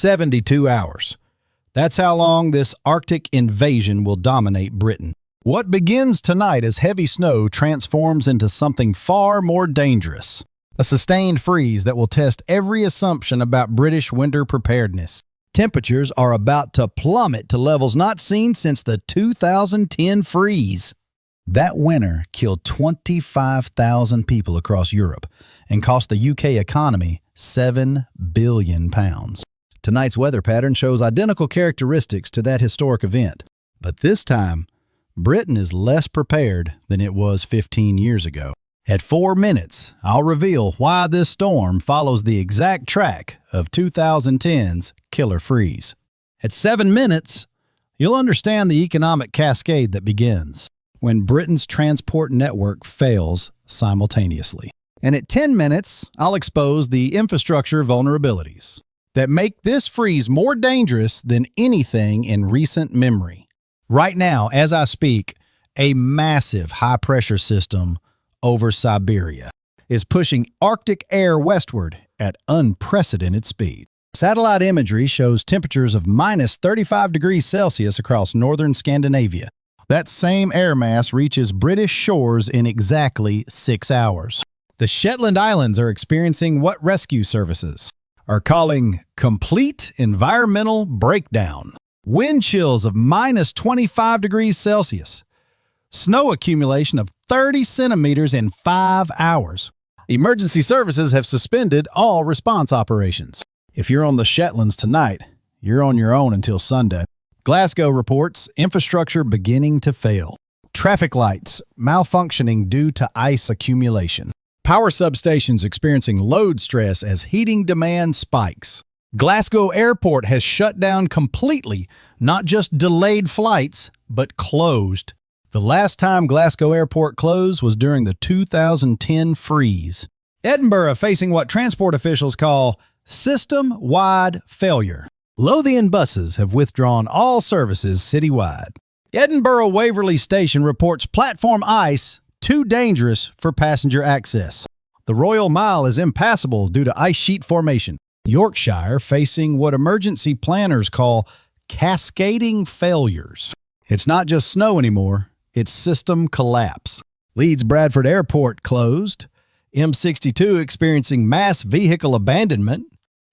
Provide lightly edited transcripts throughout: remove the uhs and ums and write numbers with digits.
72 hours. That's how long this Arctic invasion will dominate Britain. What begins tonight as heavy snow transforms into something far more dangerous. A sustained freeze that will test every assumption about British winter preparedness. Temperatures are about to plummet to levels not seen since the 2010 freeze. That winter killed 25,000 people across Europe and cost the UK economy £7 billion. Tonight's weather pattern shows identical characteristics to that historic event. But this time, Britain is less prepared than it was 15 years ago. At 4 minutes, I'll reveal why this storm follows the exact track of 2010's killer freeze. At 7 minutes, you'll understand the economic cascade that begins when Britain's transport network fails simultaneously. And at 10 minutes, I'll expose the infrastructure vulnerabilities that make this freeze more dangerous than anything in recent memory. Right now, as I speak, a massive high-pressure system over Siberia is pushing Arctic air westward at unprecedented speed. Satellite imagery shows temperatures of minus 35 degrees Celsius across northern Scandinavia. That same air mass reaches British shores in exactly 6 hours. The Shetland Islands are experiencing what rescue services are calling complete environmental breakdown. Wind chills of minus 25 degrees Celsius. Snow accumulation of 30 centimeters in 5 hours. Emergency services have suspended all response operations. If you're on the Shetlands tonight, you're on your own until Sunday. Glasgow reports infrastructure beginning to fail. Traffic lights malfunctioning due to ice accumulation. Power substations experiencing load stress as heating demand spikes. Glasgow Airport has shut down completely, not just delayed flights, but closed. The last time Glasgow Airport closed was during the 2010 freeze. Edinburgh facing what transport officials call system-wide failure. Lothian buses have withdrawn all services citywide. Edinburgh Waverley Station reports platform ice too dangerous for passenger access. The Royal Mile is impassable due to ice sheet formation. Yorkshire facing what emergency planners call cascading failures. It's not just snow anymore, it's system collapse. Leeds Bradford Airport closed. M62 experiencing mass vehicle abandonment.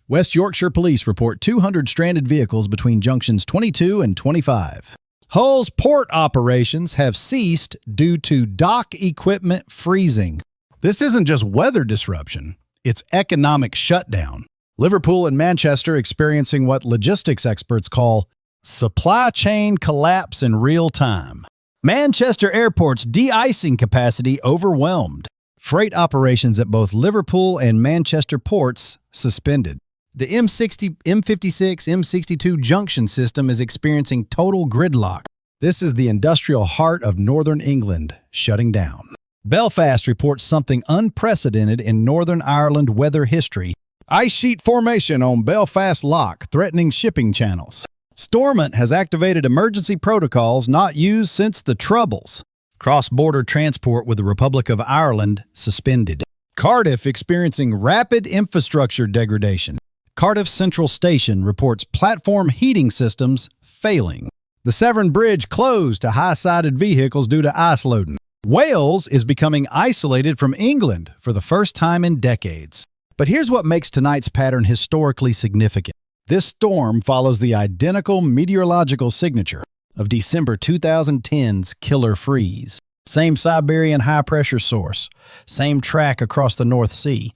West Yorkshire Police report 200 stranded vehicles between junctions 22 and 25. Hull's port operations have ceased due to dock equipment freezing. This isn't just weather disruption, it's economic shutdown. Liverpool and Manchester experiencing what logistics experts call supply chain collapse in real time. Manchester Airport's de-icing capacity overwhelmed. Freight operations at both Liverpool and Manchester ports suspended. The M60, M56, M62 junction system is experiencing total gridlock. This is the industrial heart of northern England shutting down. Belfast reports something unprecedented in Northern Ireland weather history. Ice sheet formation on Belfast Lock threatening shipping channels. Stormont has activated emergency protocols not used since the Troubles. Cross-border transport with the Republic of Ireland suspended. Cardiff experiencing rapid infrastructure degradation. Cardiff Central Station reports platform heating systems failing. The Severn Bridge closed to high-sided vehicles due to ice loading. Wales is becoming isolated from England for the first time in decades. But here's what makes tonight's pattern historically significant. This storm follows the identical meteorological signature of December 2010's killer freeze. Same Siberian high-pressure source, same track across the North Sea,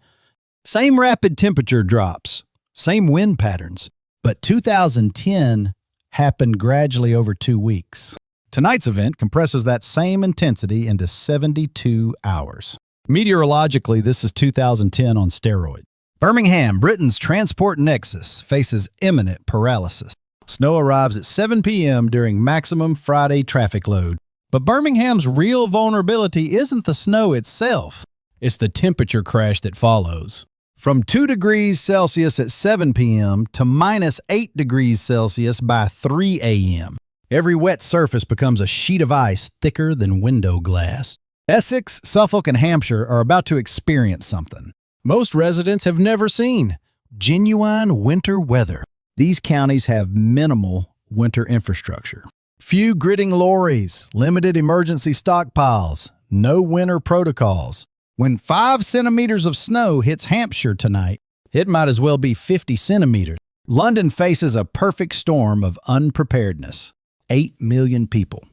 same rapid temperature drops, same wind patterns, but 2010 happened gradually over 2 weeks. Tonight's event compresses that same intensity into 72 hours. Meteorologically, this is 2010 on steroids. Birmingham, Britain's transport nexus, faces imminent paralysis. Snow arrives at 7 p.m. during maximum Friday traffic load. But Birmingham's real vulnerability isn't the snow itself. It's the temperature crash that follows. From 2 degrees Celsius at 7 p.m. to minus 8 degrees Celsius by 3 a.m. Every wet surface becomes a sheet of ice thicker than window glass. Essex, Suffolk, and Hampshire are about to experience something most residents have never seen: genuine winter weather. These counties have minimal winter infrastructure. Few gridding lorries, limited emergency stockpiles, no winter protocols. When 5 centimeters of snow hits Hampshire tonight, it might as well be 50 centimeters. London faces a perfect storm of unpreparedness. 8 million people.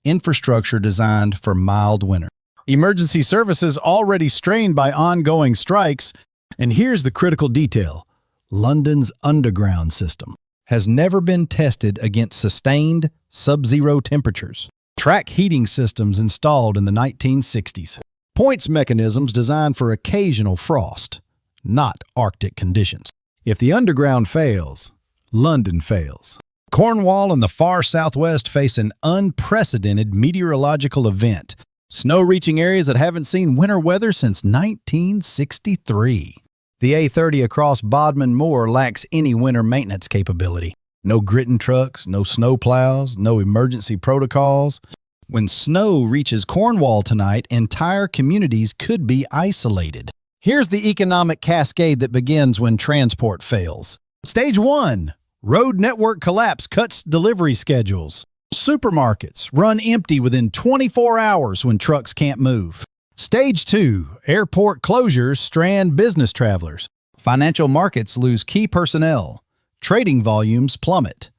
Infrastructure designed for mild winter. Emergency services already strained by ongoing strikes. And here's the critical detail. London's underground system has never been tested against sustained sub-zero temperatures. Track heating systems installed in the 1960s. Points mechanisms designed for occasional frost, not Arctic conditions. If the underground fails, London fails. Cornwall and the far southwest face an unprecedented meteorological event. Snow reaching areas that haven't seen winter weather since 1963. The A30 across Bodmin Moor lacks any winter maintenance capability. No gritting trucks, no snow plows, no emergency protocols. When snow reaches Cornwall tonight, entire communities could be isolated. Here's the economic cascade that begins when transport fails. Stage 1. Road network collapse cuts delivery schedules. Supermarkets run empty within 24 hours when trucks can't move. Stage 2. Airport closures strand business travelers. Financial markets lose key personnel. Trading volumes plummet.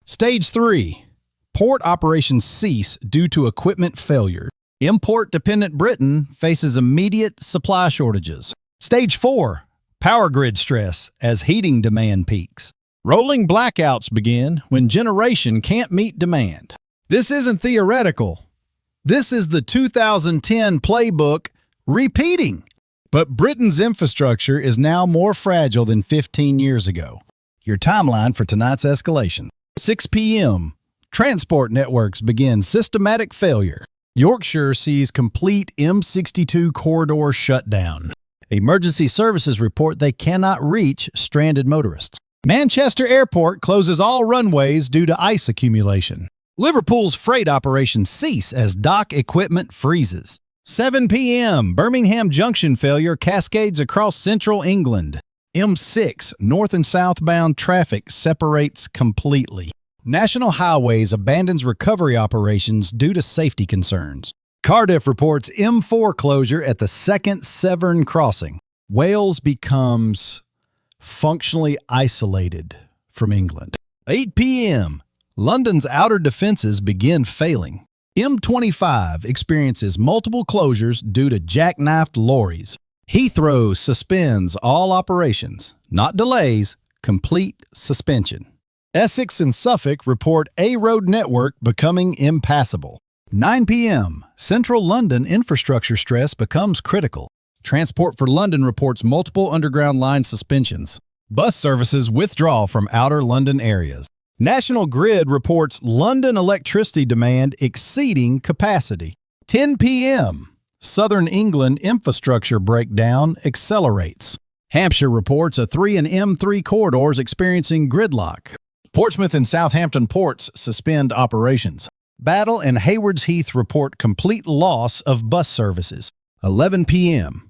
Stage 3. Port operations cease due to equipment failure. Import-dependent Britain faces immediate supply shortages. Stage 4. Power grid stress as heating demand peaks. Rolling blackouts begin when generation can't meet demand. This isn't theoretical. This is the 2010 playbook repeating. But Britain's infrastructure is now more fragile than 15 years ago. Your timeline for tonight's escalation. 6 p.m. Transport networks begin systematic failure. Yorkshire sees complete M62 corridor shutdown. Emergency services report they cannot reach stranded motorists. Manchester Airport closes all runways due to ice accumulation. Liverpool's freight operations cease as dock equipment freezes. 7 p.m. Birmingham Junction failure cascades across central England. M6 north and southbound traffic separates completely. National Highways abandons recovery operations due to safety concerns. Cardiff reports M4 closure at the second Severn crossing. Wales becomes functionally isolated from England. 8 p.m. London's outer defenses begin failing. M25 experiences multiple closures due to jackknifed lorries. Heathrow suspends all operations, not delays, complete suspension. Essex and Suffolk report a road network becoming impassable. 9 p.m. Central London infrastructure stress becomes critical. Transport for London reports multiple underground line suspensions. Bus services withdraw from outer London areas. National Grid reports London electricity demand exceeding capacity. 10 p.m. Southern England infrastructure breakdown accelerates. Hampshire reports a 3 and M3 corridors experiencing gridlock. Portsmouth and Southampton ports suspend operations. Battle and Haywards Heath report complete loss of bus services. 11 p.m.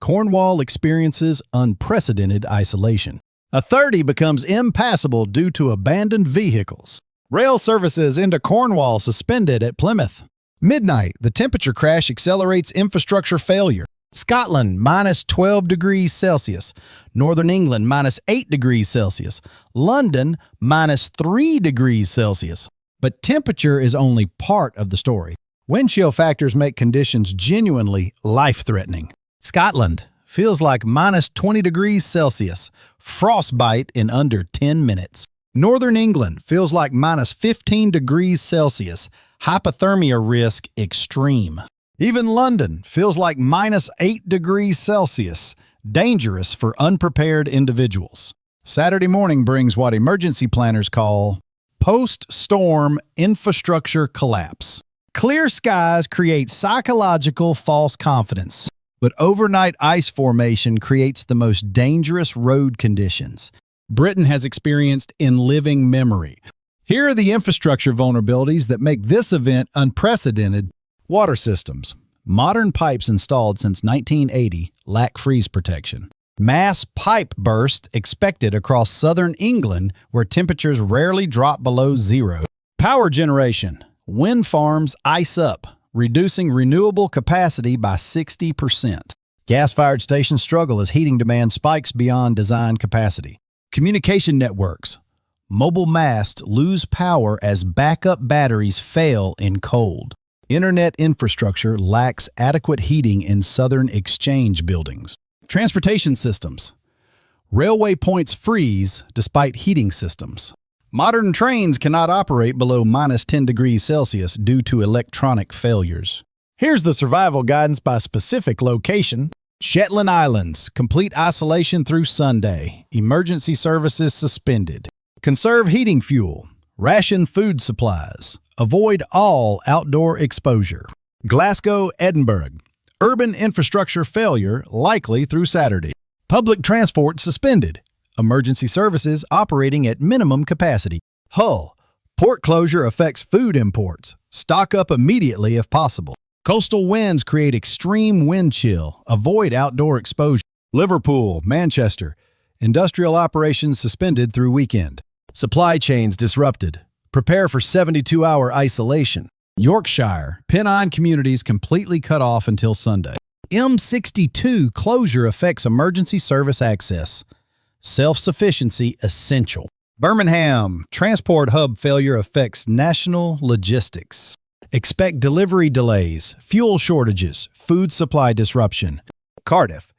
Cornwall experiences unprecedented isolation. A 30 becomes impassable due to abandoned vehicles. Rail services into Cornwall suspended at Plymouth. Midnight, the temperature crash accelerates infrastructure failure. Scotland, minus 12 degrees Celsius. Northern England, minus 8 degrees Celsius. London, minus 3 degrees Celsius. But temperature is only part of the story. Wind chill factors make conditions genuinely life-threatening. Scotland feels like minus 20 degrees Celsius. Frostbite in under 10 minutes. Northern England feels like minus 15 degrees Celsius. Hypothermia risk extreme. Even London feels like minus 8 degrees Celsius, dangerous for unprepared individuals. Saturday morning brings what emergency planners call post-storm infrastructure collapse. Clear skies create psychological false confidence, but overnight ice formation creates the most dangerous road conditions Britain has experienced in living memory. Here are the infrastructure vulnerabilities that make this event unprecedented. Water systems. Modern pipes installed since 1980 lack freeze protection. Mass pipe burst expected across southern England, where temperatures rarely drop below zero. Power generation. Wind farms ice up, reducing renewable capacity by 60%. Gas-fired stations struggle as heating demand spikes beyond design capacity. Communication networks. Mobile masts lose power as backup batteries fail in cold. Internet infrastructure lacks adequate heating in southern exchange buildings. Transportation systems. Railway points freeze despite heating systems. Modern trains cannot operate below -10 degrees Celsius due to electronic failures. Here's the survival guidance by specific location. Shetland Islands, complete isolation through Sunday. Emergency services suspended. Conserve heating fuel. Ration food supplies. Avoid all outdoor exposure. Glasgow, Edinburgh. Urban infrastructure failure likely through Saturday. Public transport suspended. Emergency services operating at minimum capacity. Hull. Port closure affects food imports. Stock up immediately if possible. Coastal winds create extreme wind chill. Avoid outdoor exposure. Liverpool, Manchester. Industrial operations suspended through weekend. Supply chains disrupted. Prepare for 72-hour isolation. Yorkshire, Pennine communities completely cut off until Sunday. M62 closure affects emergency service access. Self-sufficiency essential. Birmingham, transport hub failure affects national logistics. Expect delivery delays, fuel shortages, food supply disruption. Cardiff,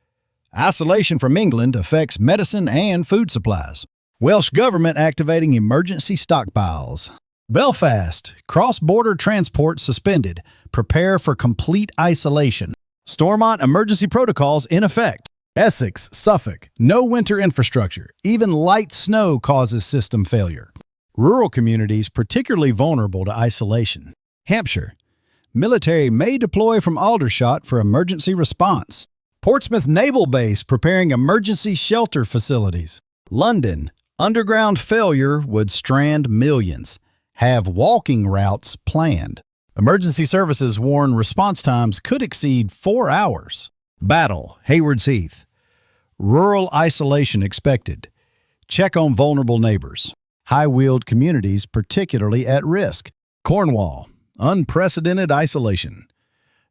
isolation from England affects medicine and food supplies. Welsh government activating emergency stockpiles. Belfast, cross-border transport suspended. Prepare for complete isolation. Stormont emergency protocols in effect. Essex, Suffolk, no winter infrastructure. Even light snow causes system failure. Rural communities particularly vulnerable to isolation. Hampshire, military may deploy from Aldershot for emergency response. Portsmouth Naval Base preparing emergency shelter facilities. London, underground failure would strand millions. Have walking routes planned. Emergency services warn response times could exceed 4 hours. Battle, Hayward's Heath. Rural isolation expected. Check on vulnerable neighbors. High-wheeled communities particularly at risk. Cornwall, unprecedented isolation.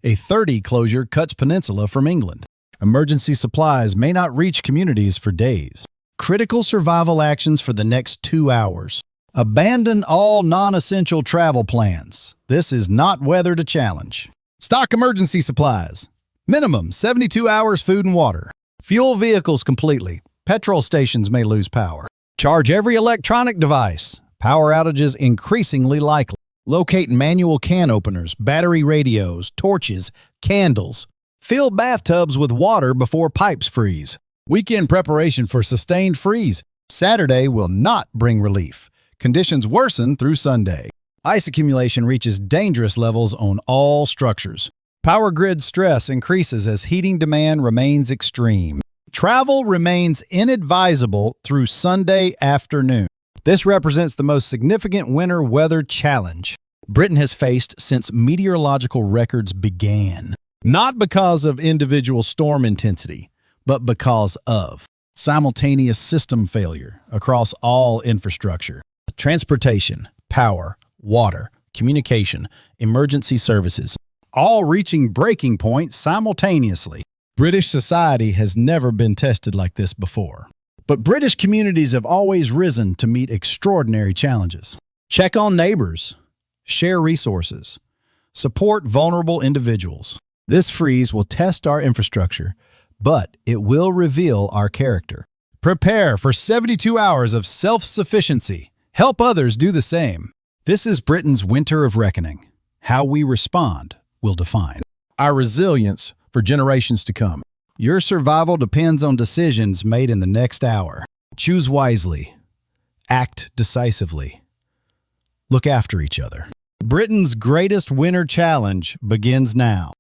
A 30 closure cuts peninsula from England. Emergency supplies may not reach communities for days. Critical survival actions for the next 2 hours. Abandon all non-essential travel plans. This is not weather to challenge. Stock emergency supplies. Minimum 72 hours food and water. Fuel vehicles completely. Petrol stations may lose power. Charge every electronic device. Power outages increasingly likely. Locate manual can openers, battery radios, torches, candles. Fill bathtubs with water before pipes freeze. Weekend preparation for sustained freeze. Saturday will not bring relief. Conditions worsen through Sunday. Ice accumulation reaches dangerous levels on all structures. Power grid stress increases as heating demand remains extreme. Travel remains inadvisable through Sunday afternoon. This represents the most significant winter weather challenge Britain has faced since meteorological records began. Not because of individual storm intensity, but because of simultaneous system failure across all infrastructure. Transportation, power, water, communication, emergency services, all reaching breaking point simultaneously. British society has never been tested like this before. But British communities have always risen to meet extraordinary challenges. Check on neighbors, share resources, support vulnerable individuals. This freeze will test our infrastructure, but it will reveal our character. Prepare for 72 hours of self-sufficiency. Help others do the same. This is Britain's winter of reckoning. How we respond will define our resilience for generations to come. Your survival depends on decisions made in the next hour. Choose wisely. Act decisively. Look after each other. Britain's greatest winter challenge begins now.